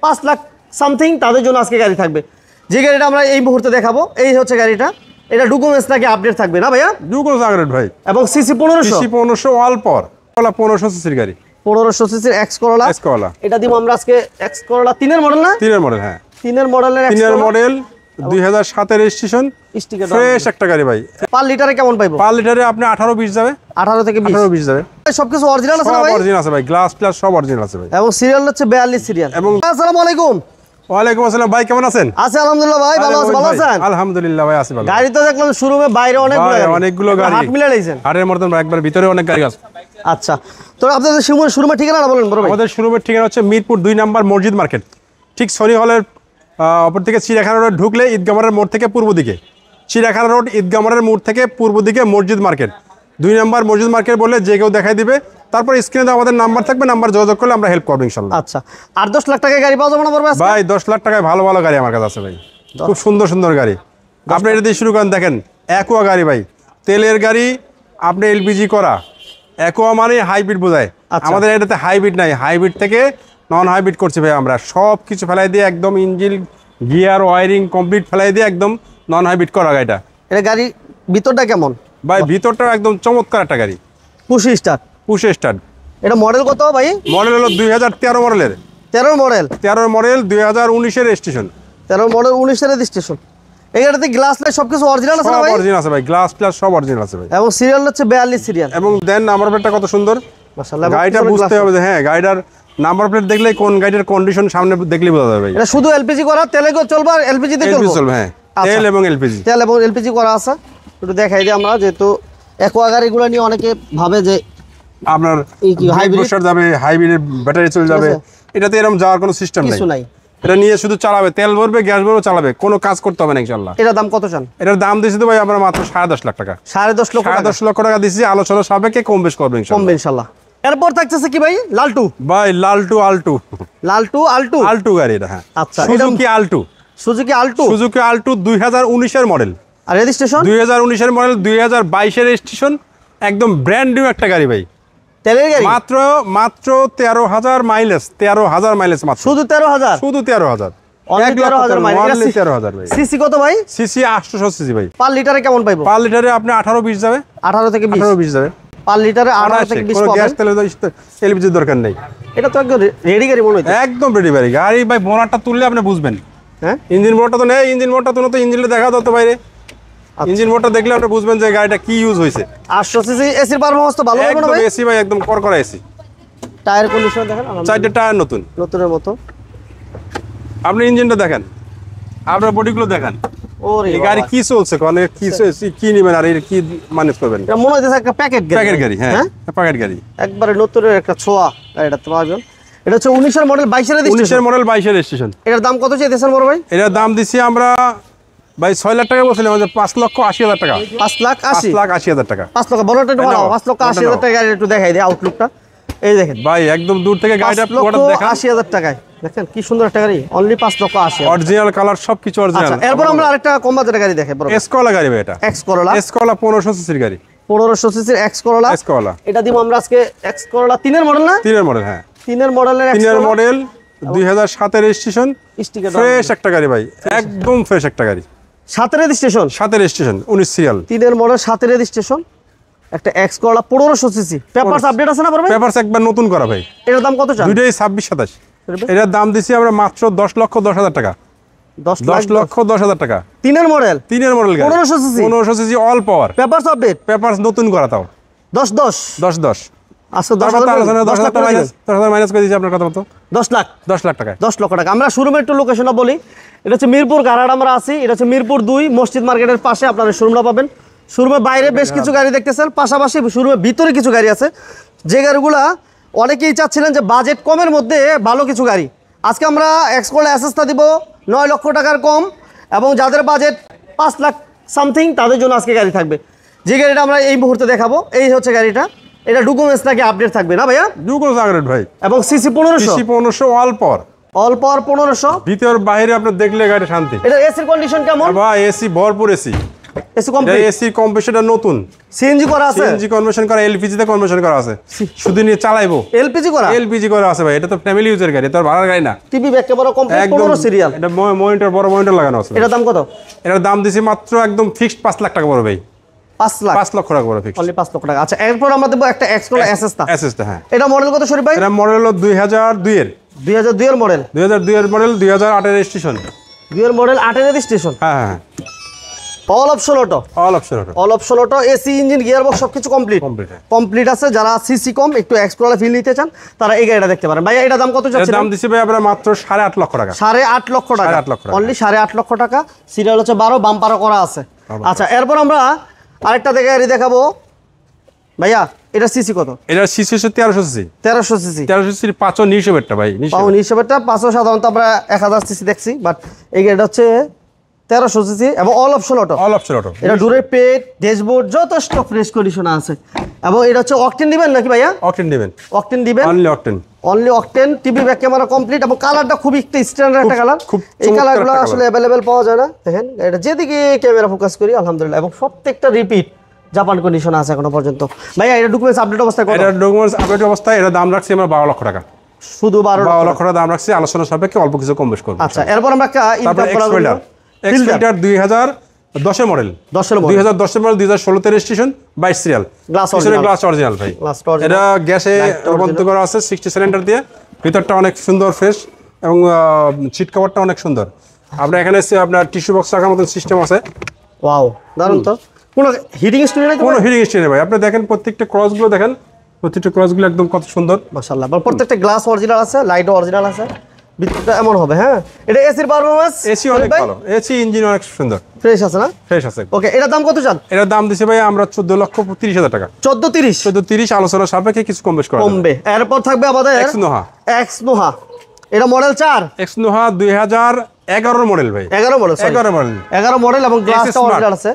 5 lakh something তাদের জন্য আজকে গাড়ি থাকবে। যে গাড়িটা আমরা এই মুহূর্তে দেখাবো এই হচ্ছে গাড়িটা। এটা ডকুমেন্টস নাকি আপডেট থাকবে না ভাইয়া? ডকুমেন্টস আপডেট ভাই। এবং সিসি 1500 অল পাওয়ার 1500 সিসির গাড়ি। 1500 সিসির এক্স করোলা। এটা দিব আমরা আজকে এক্স করোলা 3 এর মডেল না? 3 এর মডেল, হ্যাঁ 3 এর মডেলের এক্স করোলা। 3 এর মডেল 2007 এর রেজিস্ট্রেশন, ফ্রেশ একটা গাড়ি ভাই। পার লিটারে কেমন পাইবো? পার লিটারে আপনি 18-20 যাবে। 18 থেকে 20 যাবে। সবকিছু অরিজিনাল আছে না ভাই? সব অরিজিনাল আছে ভাই, গ্লাস প্লাস সব অরিজিনাল আছে ভাই। এবং সিরিয়াল হচ্ছে 42 সিরিয়াল। এবং আসসালামু আলাইকুম। ওয়ালাইকুম আসসালাম ভাই, কেমন আছেন? আছি আলহামদুলিল্লাহ ভাই, ভালো আছেন? আলহামদুলিল্লাহ ভাই, আছি ভালো। গাড়ি তো দেখলাম শোরুমে বাইরে অনেকগুলো গাড়ি। হাত মিলে লাইছেন। হাটের মতন একবার ভিতরে অনেক গাড়ি আছে। আচ্ছা, তো আপনাদের শোরুমের ঠিকানা বলেন বড় ভাই। আমাদের শোরুমের ঠিকানা হচ্ছে মিরপুর 2 নম্বর মসজিদ মার্কেট, ঠিক সনি হলের অপর দিকে চিড়িয়াখানা রোড ঢুকলে ঈদগামারের মোড় থেকে পূর্ব দিকে, চিড়িয়াখানা রোড ঈদগামারের মোড় থেকে পূর্ব দিকে মসজিদ মার্কেট, 2 নম্বর মসজিদ মার্কেট বললে যে কেউ দেখাই দিবে। তারপর স্ক্রিনে আমাদের নাম্বার থাকবে, নাম্বার যোগাযোগ করলে আমরা হেল্প করবো ইনশাআল্লাহ। আচ্ছা, আর 10 লাখ টাকায় গাড়ি পাওয়া যাবে না বড় ভাই? 10 লাখ টাকায় ভালো ভালো গাড়ি আমার কাছে আছে ভাই, খুব সুন্দর সুন্দর গাড়ি। আপনি এটা দিয়ে শুরু করেন, দেখেন অ্যাকোয়া গাড়ি ভাই, তেলের গাড়ি, আপনি এলপিজি করা। অ্যাকোয়া মানে হাইব্রিড বোঝায়, আমাদের এটাতে হাইব্রিড নাই, হাইব্রিড থেকে নন হাইব্রিড করছি ভাই আমরা। সব কিছু ফেলাই দিয়ে একদম ইঞ্জিন গিয়ার ওয়ারিং কমপ্লিট ফেলাই দিয়ে একদম নন হাইব্রিড করা গাড়িটা। এটা গাড়ি ভিতরটা কেমন ভাই? ভিতরটা একদম চমৎকার একটা গাড়ি, পুশি স্টার্ট। এটা মডেল কত ভাই? মডেল হলো 2013 মডেলের। 13 মডেল 2019 এর রেজিস্ট্রেশন। 13 মডেল 19 এর রেজিস্ট্রেশন। এই গাড়িতে গ্লাস লাইট সবকিছু অরিজিনাল আছে না ভাই? সব অরিজিনাল আছে ভাই, গ্লাস প্লাস সব অরিজিনাল আছে ভাই। এবং সিরিয়াল হচ্ছে 42 সিরিয়াল। এবং দেন নাম্বার প্লেটটা কত সুন্দর মাশাআল্লাহ। গাড়িটা বুঝতে হবে যে হ্যাঁ, গাড়িটার নাম্বার প্লেট দেখলে কোন গাড়িটার কন্ডিশন সামনে দেখলে বোঝা যাবে ভাই। এটা শুধু এলপিজি করা, তেলে চলবে আর এলপিজি তে চলবে? হ্যাঁ, তেল এবং এলপিজি। তেল এবং এলপিজি করা আছে। একটু দেখাই দিই আমরা, যেহেতু অ্যাকোয়া গাড়িগুলো নিয়ে অনেকে ভাবে যে আপনার হাইব্রিড যাবে, হাইব্রিডের ব্যাটারি চলে যাবে। এটাতে এরকম যাওয়ার কোনো সিস্টেম নাই। এটা নিয়ে শুধু চালাবে, তেল ভরবে, গ্যাস ভরবে, চালাবে, কোনো কাজ করতে হবে না ইনশাআল্লাহ। এটার দাম কত চান? এটার দাম দিয়েছি তো ভাই আমরা মাত্র 10.5 লাখ টাকা। 10.5 লক্ষ টাকা দিয়েছি, আলোচনা সাপেক্ষে কম বেশ করবে ইনশাআল্লাহ। এরপর থাকতেছে কি ভাই? লালটু ভাই, আলটু গাড়ি এটা। হ্যাঁ, আচ্ছা, সুজুকি আলটু। 2019 এর মডেল আর রেজিস্ট্রেশন 2019 এর মডেল, 2022 এর রেজিস্ট্রেশন, একদম ব্র্যান্ড নিউ একটা গাড়ি ভাই। তেলের গাড়ি মাত্র 13,000 মাইলেজ, 13,000 মাইলেজ মাত্র। শুধু 13,000? শুধু 13,000 মাইলেজ। 13,000 ভাই। সিসি কত ভাই? সিসি 800 সিসি ভাই। পার লিটারে কেমন পাইবো? পার লিটারে আপনি 18-20 যাবে। 18 থেকে 20 যাবে পার লিটারে। 18 থেকে 20 পাবেন। গ্যাস তেল এলপিজির দরকার নেই। এটা তো একদম রেডি গাড়ি মনে হচ্ছে। একদম রেডি গাড়ি ভাই। বোনারটা তুললে আপনি বুঝবেন। হ্যাঁ, ইঞ্জিন মোটরটা তো নেই, ইঞ্জিন মোটরটা তুলে তো ইঞ্জিনটা দেখা দাও তো বাইরে। ইঞ্জিন মোটর দেখলে আপনি বুঝবেন যে গাড়িটা কি ইউজ হয়েছে। 800 সিসি। এসির পারফরম্যান্স তো ভালো হবে না ভাই? এসি ভাই একদম করকরা এসি। টায়ার কন্ডিশন দেখেন, চারটে টায়ার নতুনের মতো। আপনি ইঞ্জিনটা দেখেন, আপনার বডিগুলো দেখেন। ওরে এই গাড়ি কি চলছে, কোনে কি নিবেন আর এর কি ম্যানেজ করবেন? এটা মনে হচ্ছে একটা প্যাকেট গাড়ি। হ্যাঁ, প্যাকেট গাড়ি, একবারে নতুনের একটা ছোঁয়া গাড়িটা তো পাবেন। এটা হচ্ছে 19 এর মডেল 22 এর রেজিস্ট্রেশন। 19 এর মডেল 22 এর রেজিস্ট্রেশন। এটার দাম কত চাইতেছেন বড় ভাই? এটার দাম দিছি আমরা ভাই 6 লাখ টাকা বলছিলাম, আমাদের 5,80,000 টাকা। 5,80,000 টাকা। 5 লাখ বড়টা একটু ভালো। 5,80,000 টাকা গাড়ি একটু দেখাই দিই আউটলুকটা। এই দেখেন ভাই, একদম দূর থেকে গাড়িটা পুরোটা দেখেন। 5,80,000 টাকায় দেখেন কি সুন্দর একটা গাড়ি, অনলি 5,80,000। অরিজিনাল কালার সবকিছু অরিজিনাল। আচ্ছা, এরপর আমরা আরেকটা কম বাজেটের গাড়ি দেখাই বড়। এসকোলা গাড়ি ভাই, এটা এক্সকোলা 1500 সিসির গাড়ি। 1500 সিসির এক্সকোলা। এটা দিব আমরা আজকে। এক্সকোলা 3 এর মডেল না? 3 এর মডেল, হ্যাঁ 3 এর মডেলের 3 এর মডেল 2007 এর রেজিস্ট্রেশন, ফ্রেশ একটা গাড়ি ভাই, একদম ফ্রেশ একটা গাড়ি। 7 এর রেজিস্ট্রেশন 19 সিরিয়াল। 3 এর মডেল 7 এর রেজিস্ট্রেশন, একটা এক্সকোলা 1500 সিসি। পেপারস আপডেট আছে না বড় ভাই? পেপারস একবার নতুন করা ভাই। এটার দাম কত চান? দুইটাই 26-27। এটার দাম দিছি আমরা মাত্র 10,10,000 টাকা। 10,10,000 টাকা। 3 এর মডেল 1500 সিসি অল পাওয়ার। পেপারস আপডেট, পেপারস নতুন করা তাও 10 আচ্ছা 10,000 মাইনাস করে দিয়েছি আপনার কথা মতো। 10 লাখ 10 লাখ টাকা। 10 লক্ষ টাকা। আমরা শোরুমের একটু লোকেশনটা বলি। এটা হচ্ছে মিরপুর গাড়াট আমরা আছি। এটা হচ্ছে মিরপুর 2 মসজিদ মার্কেটের পাশে আপনারা শোরুমটা পাবেন। শোরুমের বাইরে বেশ কিছু গাড়ি দেখতেছেন, পাশাপাশি শোরুমের ভিতরে কিছু গাড়ি আছে, যে গাড়িগুলা অনেকেই চাচ্ছিলেন যে বাজেট কমের মধ্যে ভালো কিছু গাড়ি। আজকে আমরা এক্সকোলা অ্যাসেসটা দিব 9 লক্ষ টাকার কম, এবং যাদের বাজেট 5 লাখ সামথিং তাদের জন্য আজকে গাড়ি থাকবে। যে গাড়িটা আমরা এই মুহূর্তে দেখাবো এই হচ্ছে গাড়িটা। এটা ডকুমেন্টস নাকি আপডেট থাকবে না ভাইয়া? ডকুমেন্টস আপডেট ভাই। এবং সিসি 1500 অল পাওয়ার। 1500 ভিতর বাইরে আপনি দেখলে গাড়ি শান্তি। এটা এসির কন্ডিশন কেমন? ভাই এসি ভরপুর এসি। এসি কমপ্লিট, এসি কম্প্রেসরটা নতুন, সিএনজি করা আছে, সিএনজি কনভার্সন করা, এলপিজি তে কনভার্সন করা আছে, শুধু নিয়ে চালাইবো। এলপিজি করা, এলপিজি করা আছে ভাই, এটা তো ফ্যামিলি ইউজের গাড়ি, এটা তো ভাড়ার গাড়ি না। TV back camera complete, 15 serial. এটা মনিটর, বড় মনিটর লাগানো আছে। এটার দাম কত? এটার দাম দিছি মাত্র একদম ফিক্সড 5 লাখ টাকা পড়বে ভাই। 5 লাখ, 5 লক্ষ টাকা পড়বে ফিক্সড, অনলি 5 লক্ষ টাকা। আচ্ছা, এরপর আমরা দেবো একটা এক্সকোলা এসএসটা। এসএসটা, হ্যাঁ। এটা মডেল কত শরীফ ভাই? এটা মডেল হলো 2002 এর, 2002 এর মডেল, 2002 এর মডেল, 2008 এর রেজিস্ট্রেশন। 2 এর মডেল, 8 এর রেজিস্ট্রেশন। হ্যাঁ হ্যাঁ, all option auto, all option auto, all option auto, AC, engine, gearbox সবকিছু কমপ্লিট, কমপ্লিট। কমপ্লিট আছে। যারা সিসি কম, একটু এক্সপ্লোরার ফিল নিতে চান, তারা এই গাড়িটা দেখতে পারেন। ভাইয়া এটা দাম কত এর যাচ্ছে? দাম দিছি ভাই আমরা মাত্র 8.5 লক্ষ টাকা। 8.5 লক্ষ টাকা, 8.5 লক্ষ টাকা। অনলি 8.5 লক্ষ টাকা। সিরিয়াল হচ্ছে 12, বাম্পারও করা আছে। আচ্ছা, এরপর আমরা আরেকটা গাড়ি দেখাবো। ভাইয়া এটা সিসি কত? এটা সিসি হচ্ছে 1300 সিসি, 1300 সিসি। 1300 সিসির 500 এরটা ভাই, পাউন হিসেবেটা 500, সাধারণত আমরা 1000 সিসি দেখছি, বাট এই গাড়িটা হচ্ছে 1300 সিসি এবং all option auto. All option auto, এটা ডোরের পেট, ড্যাশবোর্ড যথেষ্ট ফ্রেশ কন্ডিশন আছে। এবং এটা হচ্ছে অকটেন দিবেন নাকি ভাইয়া? অকটেন দিবেন, অকটেন দিবেন, only octane, only octane. TV back camera complete এবং কালারটা খুবই একটা স্ট্যান্ডার্ড একটা কালার। খুব এই চমৎকার কালারগুলো একটা আসলে অ্যাভেলেবেল পাওয়া যায় না। দেখেন এটা যেদিকে ক্যামেরা ফোকাস করি, আলহামদুলিল্লাহ, এবং প্রত্যেকটা রিপিট জাপান কন্ডিশন আছে এখনো পর্যন্ত। ভাইয়া এটা ডকুমেন্টস আপডেট অবস্থায় কত? এটা ডকুমেন্টস আপডেট অবস্থায় এটা দাম রাখছি আমরা 12 লক্ষ টাকা, শুধু 12 লক্ষ টাকা দাম রাখছি, আলোচনা সাপেক্ষে অল্প কিছু কম বেশ করব। আচ্ছা, এরপর আমরা তারপর এক্সপেল্টার 2010 এর মডেল, 10 এর মডেল, 2010 এর মডেল, 2016 তে registration, 22 serial, glass glass original ভাই। অরিজিনাল। এটা গ্যাসে রূপান্তর করা আছে 60 সিলিন্ডার দিয়ে, ভিতরটা অনেক সুন্দর ফ্রেশ এবং সিট কভারটা অনেক সুন্দর। আপনার এখানে আপনার টিস্যু বক্স রাখার মতন সিস্টেম আছে। ওয়াও, দারুণ তো। কোনো হিটিং স্টোরি নাই তো? কোনো হিটিং স্টোরি নেই ভাই, আপনি দেখেন প্রত্যেকটা ক্রসগুলো দেখেন, প্রত্যেকটা ক্রসগুলো একদম কত সুন্দর, মাশাআল্লাহ। প্রত্যেকটা গ্লাস অরিজিনাল আছে, লাইটও অরিজিনাল আছে, ভিতরটা এমন হবে। হ্যাঁ, এটা এসির পারফরম্যান্স, এসি অনেক ভালো, এসি ইঞ্জিন অনেক সুন্দর, ফ্রেশ আছে না? ফ্রেশ আছে। ওকে, এটার দাম কত চান? এটার দাম দিছে ভাই আমরা 14,30,000 টাকা। 1430, 1430 আলোচনা সাপেক্ষে কিছু কম বেশ করা যাবে। কমবে। এরপর থাকবে আমাদের এক্স নোহা, এক্স নোহা। এটা মডেল 4, এক্স নোহা 2011 মডেল ভাই, 11 মডেল, 11 মডেল, 11 মডেল এবং গ্লাসটা Smart। অরিজিনাল আছে।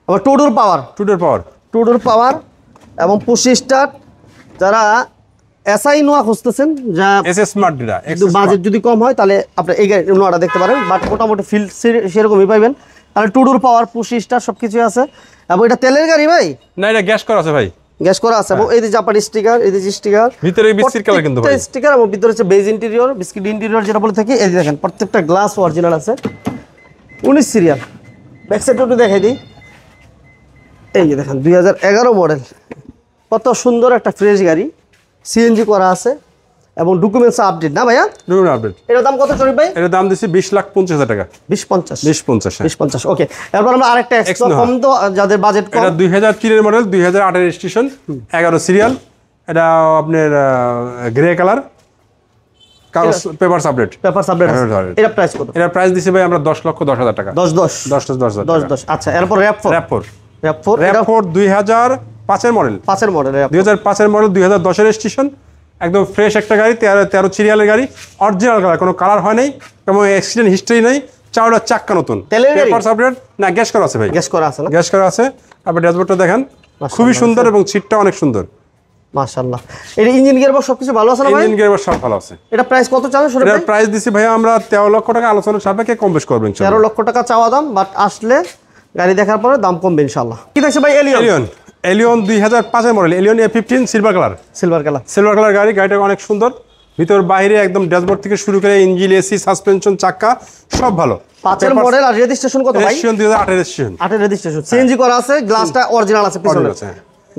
আবার টু ডোর পাওয়ার, টুডের পাওয়ার, টু ডোর পাওয়ার এবং পুশ স্টার্ট। যারা এসআই নোয়া খুঁজতেছেন, যা এস স্মার্ট ডিলা, একটু বাজেট যদি কম হয়, তাহলে আপনি এই গাড়ি নোয়াটা দেখতে পারেন। বাট মোটামুটি ফিল সেরকমই পাইবেন। আর টু ডোর পাওয়ার, পুশ স্টার্ট সব কিছু আছে। এবং এটা তেলের গাড়ি ভাই, না এটা গ্যাস করা আছে ভাই, গ্যাস করা আছে। এবং এই যে জাপানি স্টিকার, এই যে স্টিকার, ভিতরে বিস্কিট কালার কিন্তু ভাই, স্টিকার এবং ভিতরে হচ্ছে বেজ ইন্টেরিয়র, বিস্কিট ইন্টেরিয়র যেটা বলে থাকি। এই যে দেখেন প্রত্যেকটা গ্লাস অরিজিনাল আছে। 19 সিরিয়াল। ব্যাক সাইড একটু দেখাই দিই। এই যে দেখেন 2011 মডেল, কত সুন্দর একটা ফ্রেশ গাড়ি, সিএনজি করা আছে এবং ডকুমেন্টস আপডেট না ভাইয়া? Document update. এটার দাম কত শরীফ ভাই? এর দাম দিছি 20,50,000 টাকা, 2050, 20,50। 2050। ওকে, এরপর আমরা আরেকটা এক্সট্রা Noha। কম, তো যাদের বাজেট কম। এটা 2003 এর মডেল, 2008 এর রেজিস্ট্রেশন, 11 সিরিয়াল। এটা আপনার গ্রে কালার, কাগজ পেপারস আপডেট, পেপারস আপডেট আছে। হ্যাঁ, এটা প্রাইস কত? এর প্রাইস দিছি ভাই আমরা 10,10,000 টাকা, 10 10 10,10,000 10 10। আচ্ছা, এরপর র‍্যাপ4, র‍্যাপ4, র‍্যাপ4 এটা র‍্যাপ4 2005 এর মডেল, 5 এর মডেল। 2005 এর মডেল, 2010 এর রেজিস্ট্রেশন, একদম ফ্রেশ একটা গাড়ি, 13 সিরিয়ালের গাড়ি, অরিজিনাল কালার, কোনো কালার হয় নাই, কোনো অ্যাক্সিডেন্ট হিস্ট্রি নাই, চারটা চাক্কা নতুন, তেলের গাড়ি? পেপারস আপডেট না, গ্যাস করা আছে ভাই, গ্যাস করা আছে না? গ্যাস করা আছে। আপনি ড্যাশবোর্ডটা দেখেন, খুবই সুন্দর এবং সিটটা অনেক সুন্দর, মাশাআল্লাহ। এটা ইঞ্জিন গিয়ারবক্স সবকিছু ভালো আছে না ভাই? ইঞ্জিন গিয়ার সব ভালো আছে। এটা প্রাইস কত চান শরীফ এটার ভাই? প্রাইস দিছি ভাই আমরা 13 লক্ষ টাকা, আলোচনার সাপেক্ষে কম বেশ করবেন 13 লক্ষ টাকা চাওয়া দাম, বাট আসলে গাড়ি দেখার পরে দাম কমবে ইনশাআল্লাহ। কি দেখছে ভাই? এলিয়ন, এলিয়ন 2005 এর model, Allion A15 silver colour, silver colour, silver colour গাড়ি, গাড়িটা অনেক সুন্দর, ভিতর বাইরে একদম ড্যাশবোর্ড থেকে শুরু করে ইঞ্জিন, এসি, সাসপেনশন, চাক্কা সব ভালো। 5 এর মডেল। আর রেজিস্ট্রেশন কত ভাই? রেজিস্ট্রেশন 2008 এর রেজিস্ট্রেশন, 8 এর রেজিস্ট্রেশন, সিএনজি করা আছে, গ্লাসটা অরিজিনাল আছে পিছনে,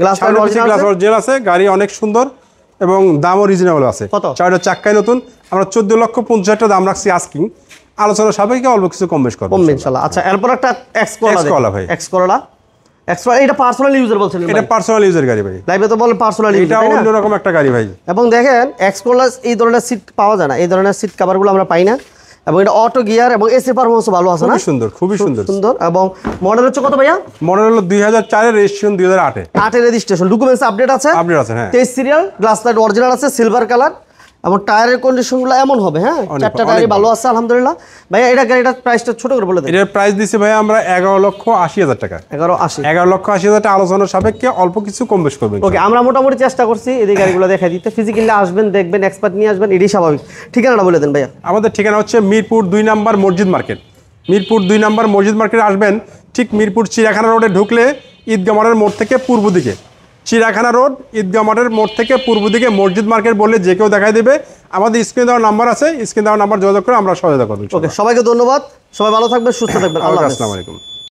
গ্লাসটা অরিজিনাল গ্লাস আছে। অরিজিনাল আছে, গাড়ি অনেক সুন্দর এবং দামও রিজনেবল আছে। কত? চারটা চাক্কায় নতুন, আমরা 14,50,000 টাকা দাম রাখছি আস্কিং, আলোচনার সাপেক্ষে অল্প কিছু কম বেশ করব কমবে ইনশাআল্লাহ। আচ্ছা, এরপর একটা এক্স করলা ভাই, এক্স করলা, এটা পার্সোনাল ইউজার বলছেন এটা পার্সোনাল ইউজার গাড়ি ভাই, লাইভে তো বলে পার্সোনাল ইউজার, এটা অন্যরকম একটা গাড়ি ভাই। এবং দেখেন এক্স করলা এই ধরনের সিট পাওয়া যায় না, এই ধরনের সিট কভারগুলো আমরা পাই না। এবং এটা অটো গিয়ার এবং এসি পারফরম্যান্স ভালো আছে না? খুবই সুন্দর, খুবই সুন্দর সুন্দর। এবং মডেল হচ্ছে কত ভাইয়া? মডেল হলো 2004 এর রেজিস্ট্রেশন, 2008 এ 8 এর রেজিস্ট্রেশন, ডকুমেন্টস আপডেট আছে, আপডেট আছে, হ্যাঁ 23 সিরিয়াল, গ্লাস লাইট অরিজিনাল আছে, সিলভার কালার এবং টায়ারের কন্ডিশনগুলো এমন হবে। হ্যাঁ, চারটা টায়ারই ভালো আছে আলহামদুলিল্লাহ। ভাইয়া এটা গাড়িটার প্রাইসটা ছোট করে বলে দেন। এটার প্রাইস দিছি ভাই আমরা 11,80,000 টাকা, 1180, 11,80,000 টাকা, আলোচনার সাপেক্ষে অল্প কিছু কম বেশ করবেন। ওকে, আমরা মোটামুটি চেষ্টা করছি এই গাড়িগুলো দেখা দিতে। ফিজিক্যালি আসবেন, দেখবেন, এক্সপার্ট নিয়ে আসবেন, এটাই স্বাভাবিক। ঠিকানাটা বলে দেন ভাইয়া। আমাদের ঠিকানা হচ্ছে মিরপুর 2 নম্বর মসজিদ মার্কেট, মিরপুর 2 নম্বর মসজিদ মার্কেটে আসবেন, ঠিক মিরপুর চিড়িয়াখানা রোডে ঢুকলে ঈদগাহ মাঠের মোড় থেকে পূর্ব দিকে, চিড়িয়াখানা রোড ঈদগাহ মাঠের মোড় থেকে পূর্ব দিকে মসজিদ মার্কেট বললে যে কেউ দেখাই দেবে। আমাদের স্ক্রিনে দেওয়ার নাম্বার আছে, স্ক্রিনে দেওয়ার নাম্বার যোগাযোগ করে আমরা সহায়তা করবো। ওকে, সবাইকে ধন্যবাদ, সবাই ভালো থাকবেন, সুস্থ থাকবেন, আল্লাহ হাফেজ। আসসালামু আলাইকুম।